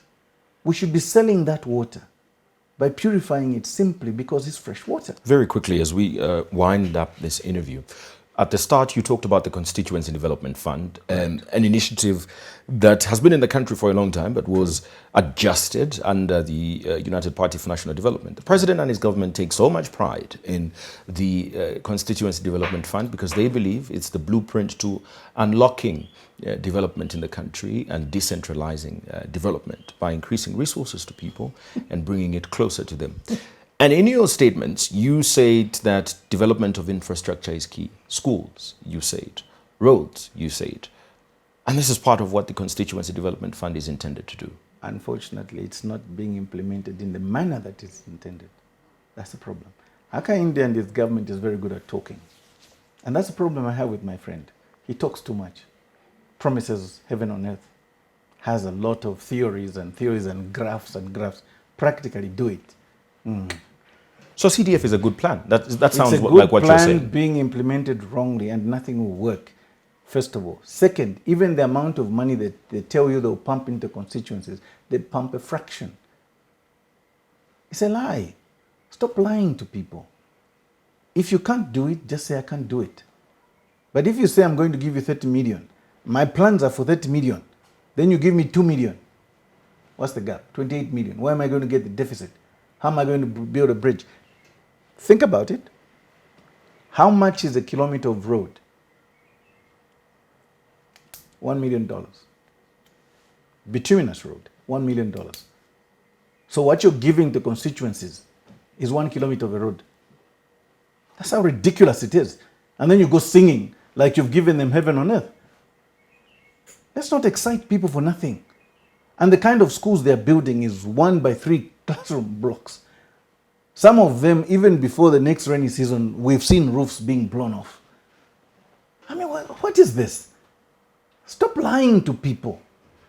[SPEAKER 2] We should be selling that water by purifying it simply because it's fresh water.
[SPEAKER 3] Very quickly, as we wind up this interview, at the start, you talked about the Constituency Development Fund, an initiative that has been in the country for a long time, but was adjusted under the United Party for National Development. The president and his government take so much pride in the Constituency Development Fund because they believe it's the blueprint to unlocking development in the country and decentralizing development by increasing resources to people and bringing it closer to them. And in your statements, you said that development of infrastructure is key. Schools, you said. Roads, you said. And this is part of what the Constituency Development Fund is intended to do.
[SPEAKER 2] Unfortunately, it's not being implemented in the manner that it's intended. That's the problem. Aka India and its government is very good at talking. And that's the problem I have with my friend. He talks too much. Promises heaven on earth. Has a lot of theories and graphs. Practically do it.
[SPEAKER 3] So CDF is a good plan. That sounds
[SPEAKER 2] it's a good
[SPEAKER 3] like what you're
[SPEAKER 2] plan
[SPEAKER 3] saying.
[SPEAKER 2] being implemented wrongly and nothing will work, first of all. Second, even the amount of money that they tell you they'll pump into constituencies, they pump a fraction. It's a lie. Stop lying to people. If you can't do it, just say I can't do it. But if you say I'm going to give you 30 million, my plans are for 30 million, then you give me 2 million. What's the gap? 28 million. Where am I going to get the deficit? How am I going to build a bridge? Think about it. How much is a kilometer of road? $1 million. Bituminous road, $1 million. So what you're giving to constituencies is 1 kilometer of a road. That's how ridiculous it is. And then you go singing like you've given them heaven on earth. Let's not excite people for nothing. And the kind of schools they're building is 1 by 3 classroom blocks. Some of them, even before the next rainy season, we've seen roofs being blown off. I mean, what is this? Stop lying to people.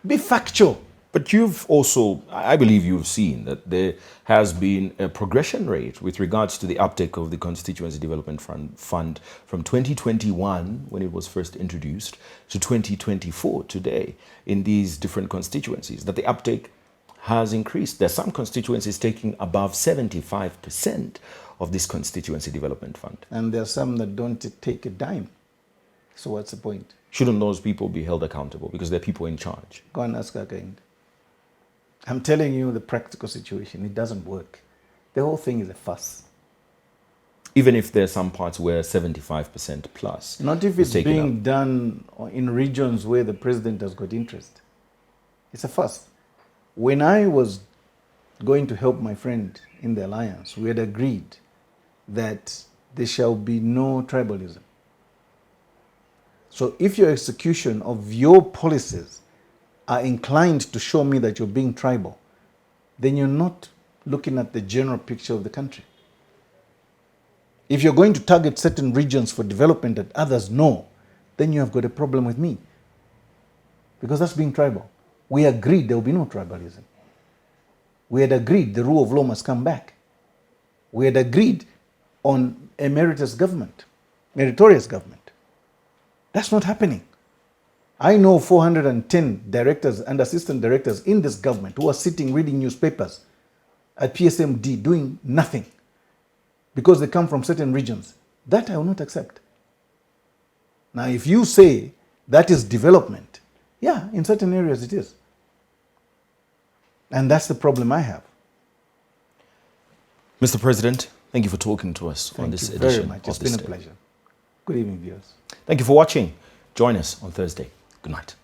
[SPEAKER 2] Be factual.
[SPEAKER 3] But you've also, I believe you've seen that there has been a progression rate with regards to the uptake of the Constituency Development Fund from 2021, when it was first introduced, to 2024 today in these different constituencies, that the uptake has increased. There's some constituencies taking above 75% of this Constituency Development Fund.
[SPEAKER 2] And there are some that don't take a dime. So what's the point?
[SPEAKER 3] Shouldn't those people be held accountable because they're people in charge?
[SPEAKER 2] Go and ask Akainde. I'm telling you the practical situation. It doesn't work. The whole thing is a fuss.
[SPEAKER 3] Even if there's some parts where 75% plus.
[SPEAKER 2] Not if it's being done in regions where the president has got interest. It's a fuss. When I was going to help my friend in the alliance, we had agreed that there shall be no tribalism. So if your execution of your policies are inclined to show me that you're being tribal, then you're not looking at the general picture of the country. If you're going to target certain regions for development that others know, then you have got a problem with me. Because that's being tribal. We agreed there will be no tribalism. We had agreed the rule of law must come back. We had agreed on a meritorious government. That's not happening. I know 410 directors and assistant directors in this government who are sitting reading newspapers at PSMD doing nothing because they come from certain regions. That I will not accept. Now, if you say that is development, yeah, in certain areas it is. And that's the problem I have.
[SPEAKER 3] Mr. President, thank you for talking to us on this edition.
[SPEAKER 2] Thank you very much. It's been a pleasure. Good evening, viewers.
[SPEAKER 3] Thank you for watching. Join us on Thursday. Good night.